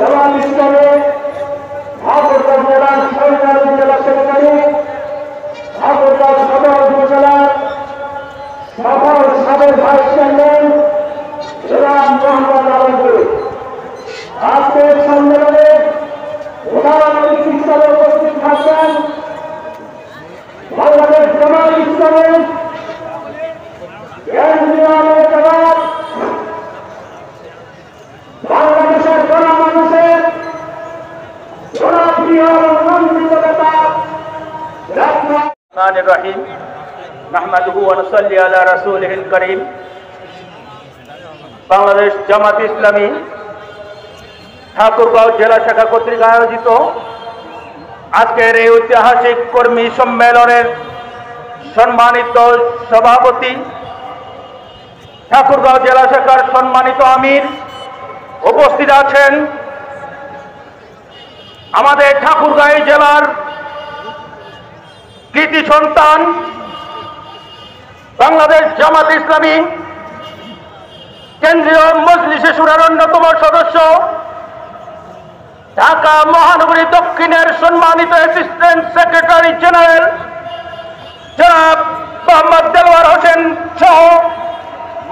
জামাত ইসলামী ঠাকুরগাঁও জেলার সরকারি জেলা সেক্রেটারি, ঠাকুরগাঁও সদর উপজেলার সফল সাবেক ভাইস চেয়ারম্যান জনাব মোহাম্মদ আলমগীর আজকের সম্মেলনে প্রধান অতিথি হিসেবে উপস্থিত থাকবেন বাংলাদেশ জামাত ইসলামী কেন্দ্রীয় নেতা, বাংলাদেশের গণমানুষের জনপ্রিয় মন্ত্রিত নেতা রহিম নাহমাদুহু ওয়া নুসাল্লি আলা রাসূলিহিল কারীম। বাংলাদেশ জামাত ইসলামী ঠাকুরগাঁও জেলা শাখা কর্তৃক আয়োজিত আজকের এই ঐতিহাসিক কর্মী সম্মেলনের সম্মানিত সভাপতি, ঠাকুরগাঁও জেলা শাখার সম্মানিত আমির উপস্থিত আছেন, আমাদের ঠাকুরগাঁও জেলার কৃতি সন্তান বাংলাদেশ জামাত ইসলামী কেন্দ্রীয় মজলিসে শুরার অন্যতম সদস্য, ঢাকা মহানগরী দক্ষিণের সম্মানিত অ্যাসিস্ট্যান্ট সেক্রেটারি জেনারেল জনাব মোহাম্মদ দেলোয়ার হোসেন সহ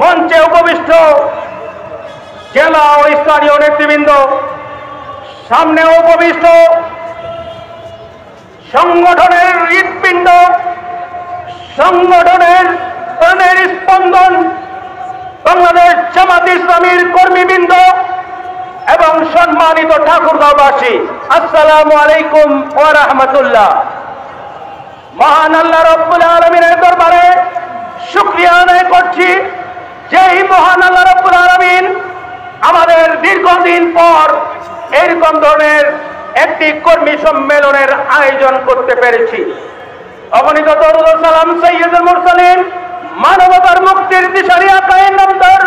মঞ্চে উপবিষ্ট জেলা ও স্থানীয় নেতৃবৃন্দ, সামনে উপবিষ্ট সংগঠনের হৃৎপিণ্ড, সংগঠনের প্রাণের স্পন্দন বাংলাদেশ জামাত ইসলামীর কর্মীবৃন্দ এবং সম্মানিত ঠাকুরগাঁওবাসী, আসসালামু আলাইকুম ওয়া রাহমাতুল্লাহ। মহান আল্লাহ রাব্বুল আলামিনের দরবারে শুকরিয়া আদায় করছি, যেই মহান আল্লাহ রাব্বুল আলামিন আমাদের দীর্ঘদিন পর এরকম ধরনের একটি কর্মী সম্মেলনের আয়োজন করতে পেরেছি। অগণিত দরুদ ও সালাম সাইয়্যিদুল মুরসালিন, মানবতার মুক্তির দিশারি আকায়ে নামদার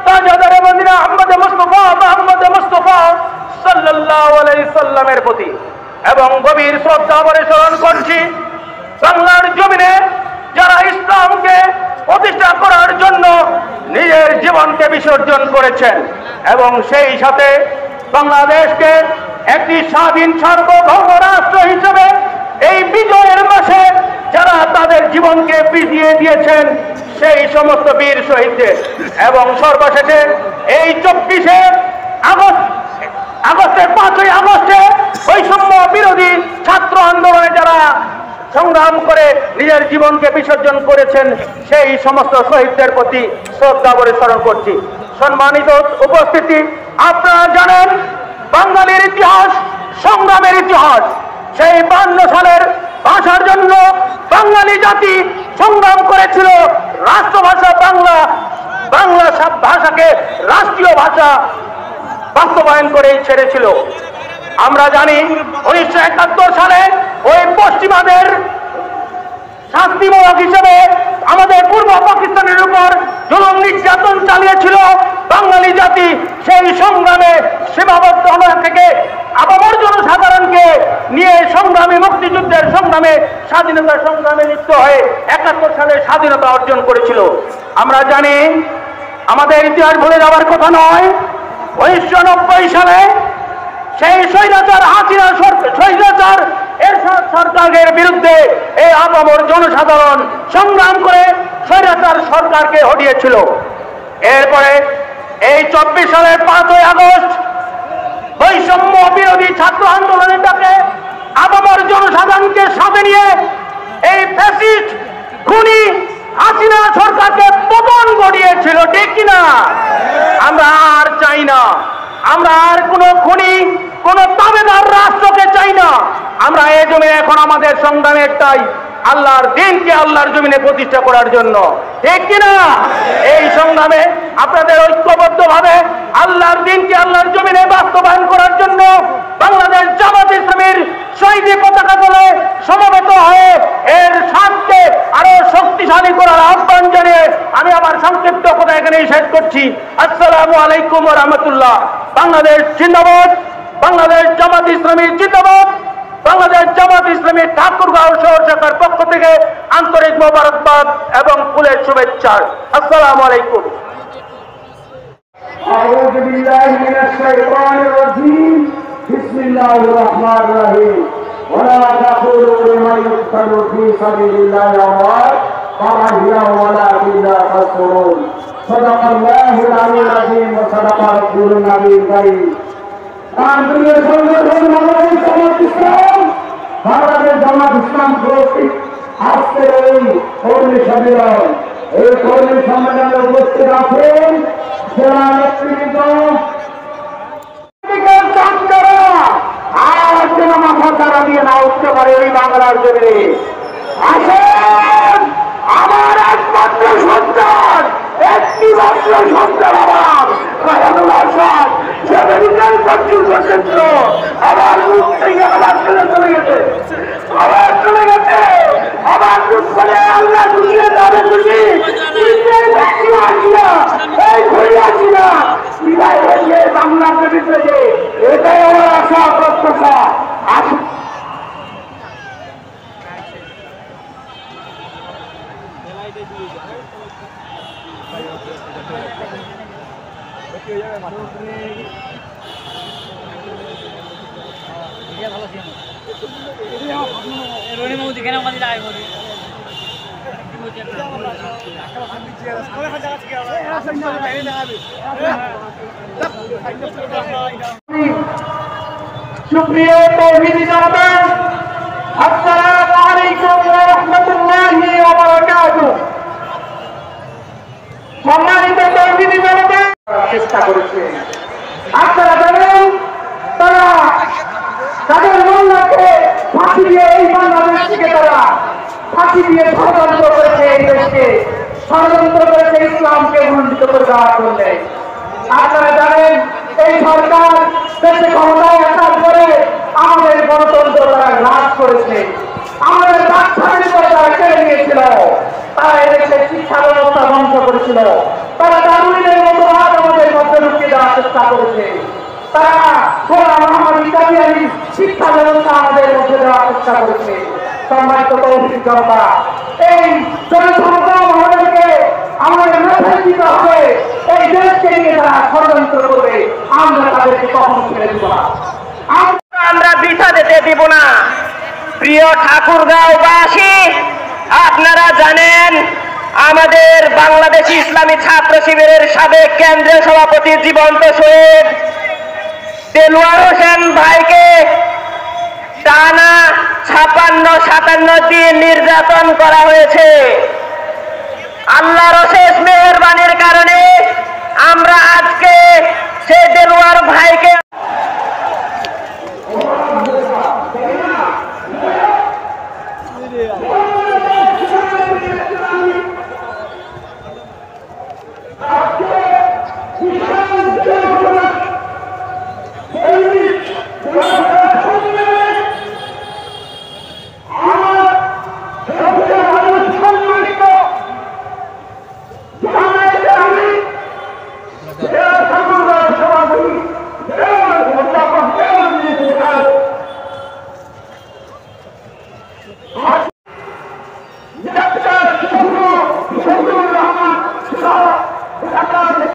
তাজদারে মদিনা আহমদ মুস্তাফা সাল্লাল্লাহু আলাইহি সাল্লামের প্রতি এবং গভীর শ্রদ্ধা ভরে স্মরণ করছি বাংলার জমিনে যারা ইসলামকে প্রতিষ্ঠা করার জন্য নিজের জীবনকে বিসর্জন করেছেন এবং সেই সাথে বাংলাদেশকে একটি স্বাধীন সার্বভৌম রাষ্ট্র হিসেবে এই বিজয়ের মাসে যারা তাদের জীবনকে বিজিয়ে দিয়েছেন সেই সমস্ত বীর শহীদদের এবং সর্বশেষে এই 24শে আগস্টের 5ই আগস্টে বৈষম্য বিরোধী ছাত্র আন্দোলনে যারা সংগ্রাম করে নিজের জীবনকে বিসর্জন করেছেন সেই সমস্ত শহীদদের প্রতি শ্রদ্ধা ভরে স্মরণ করছি। সম্মানিত উপস্থিতি, আপনারা জানেন বাঙালির ইতিহাস সংগ্রামের ইতিহাস। সেই 52 সালের ভাষার জন্য বাঙালি জাতি সংগ্রাম করেছিল, রাষ্ট্রভাষা বাংলা, বাংলা ভাষাকে রাষ্ট্রীয় ভাষা বাস্তবায়ন করে ছেড়েছিল। আমরা জানি 1971 সালে ওই পশ্চিমাদের শাস্তিমূলক হিসেবে আমাদের পূর্ব পাকিস্তানের উপর জুলুম নির্যাতন চালিয়েছিল বাঙালি জাতি। সেই সংগ্রামে সীমাবদ্ধ থেকে আপামর জনসাধারণকে নিয়ে সংগ্রামে, মুক্তিযুদ্ধের সংগ্রামে, স্বাধীনতার সংগ্রামে লিপ্ত হয়ে 71 সালে স্বাধীনতা অর্জন করেছিল। আমরা জানি আমাদের ইতিহাস ভুলে যাওয়ার কথা নয়। 1990 সালে সেই স্বৈরাচার হাসিনা স্বৈরাচার এরশাদ সরকারের বিরুদ্ধে এই আপামর জনসাধারণ সংগ্রাম করে স্বৈরাচার সরকারকে হটিয়েছিল। এরপরে এই 24 সালের 5ই আগস্ট বৈষম্য বিরোধী ছাত্র আন্দোলনের ডাকে আপামর জনসাধারণকে সাথে নিয়ে এই ফ্যাসিস্ট খুনি হাসিনা সরকারকে পতন ঘটিয়েছিল, ঠিক কিনা? আমরা আর চাই না, আমরা আর কোন খুনি, কোন তাবেদার রাষ্ট্রকে চাই না। আমরা এই জমিনে এখন আমাদের সংগ্রামে একটাই, আল্লাহর দিনকে আল্লাহর জমিনে প্রতিষ্ঠা করার জন্য, ঠিক কিনা? এই সংগ্রামে আপনাদের ঐক্যবদ্ধভাবে আল্লাহর দিনকে আল্লাহর জমিনে বাস্তবায়ন করার জন্য বাংলাদেশ জামাত ইসলামীর শহীদি পতাকা তলে সমবেত হয়ে এর স্বার্থে আরো শক্তিশালী করার আহ্বান জানিয়ে আমি আমার সংক্ষিপ্ত কথা এখানেই শেষ করছি। আসসালামু আলাইকুম ওয়া রাহমাতুল্লাহ। বাংলাদেশ জিন্দাবাদ, বাংলাদেশ জামাত ইসলামী জিন্দাবাদ। বাংলাদেশ জামাত ইসলামী ঠাকুরগাঁও শহর শাখার পক্ষ থেকে আন্তরিক মোবারকবাদ এবং ফুলের শুভেচ্ছা। আসসালামু আলাইকুম। أعوذ بالله من الشيطان الرجيم بسم الله الرحمن الرحيم ولا تقولوا لمن يقتل في سبيل الله أموات بل أحياء ولكن لا تشعرون صدق الله العلي العظيم وصدق رسول النبي الكريم আন্তরিক সংগঠন বাংলাদেশ জামাত ইসলাম বাংলাদেশ জামাত ইসলাম কর্তৃক আজকের এই কর্মী সম্মেলন এই কর্মী সম্মেলনে উপস্থিত আছেন জেলা নেতৃবৃন্দ আর যেন মাথা চারা দিয়ে না উঠতে পারে এই বাংলার জমিনে। আসেন আমার একমাত্র সন্তান একটি মাত্র সন্তান আমার আবার মুখ থেকে আবার চলে গেছে আবার চলে গেছে আবার দুঃখ করে আল্লাহ খুশি যাবে খুশি এই ঘুরে আসি না বিদায় হয়েছে বাংলার বিরুদ্ধে এটাই আমার আশা প্রত্যাশা। আসুন সুপ্রিয় তৌহিদি জনতা, আসসালামু আলাইকুম ওয়া রাহমাতুল্লাহি ওয়া বারাকাতুহু। সম্মানিত তৌহিদি জনতা, চেষ্টা করেছে আপনারা জানেন তারা তাদের মোল্লাকে ফাঁসি দিয়ে এই বাংলাদেশ থেকে তারা ফাঁসি দিয়ে ষড়যন্ত্র করেছে, এই দেশকে ষড়যন্ত্র করেছে ইসলামকে ভণ্ডিত করে দেওয়ার জন্য। আপনারা জানেন এই সরকার দেশে ক্ষমতায় আসার পরে আমাদের গণতন্ত্র তারা হ্রাস করেছে, আমাদের বাক স্বাধীনতা তারা কেড়ে নিয়েছিল, তারা এদেশের শিক্ষা ব্যবস্থা ধ্বংস করেছিল, তারা দারুণের মতো হাত আমাদের মধ্যে ঢুকিয়ে দেওয়ার চেষ্টা করেছে, তারা ইত্যাদি শিক্ষা ব্যবস্থা আমাদের মধ্যে দেওয়ার চেষ্টা করেছে। সম্মানিত তৌহিদি জনতা, এই জনসংগ্রাম আমাদেরকে আমাদের মেসেজ দিতে হবে, এই দেশকে নিয়ে তারা ষড়যন্ত্র করবে, আমরা তাদেরকে কখনো ছেড়ে দিব না, আমরা বৃথা যেতে দিব না। প্রিয় ঠাকুরগাঁওবাসী, আপনারা জানেন আমাদের বাংলাদেশ ইসলামী ছাত্র শিবিরের সাবেক কেন্দ্রীয় সভাপতি জীবন্ত শহীদ দেলোয়ার হোসেন ভাইকে টানা 56-57 দিন নির্যাতন করা হয়েছে। আল্লাহর অশেষ মেহেরবানির কারণে আমরা আজকে সেই দেলোয়ার ভাই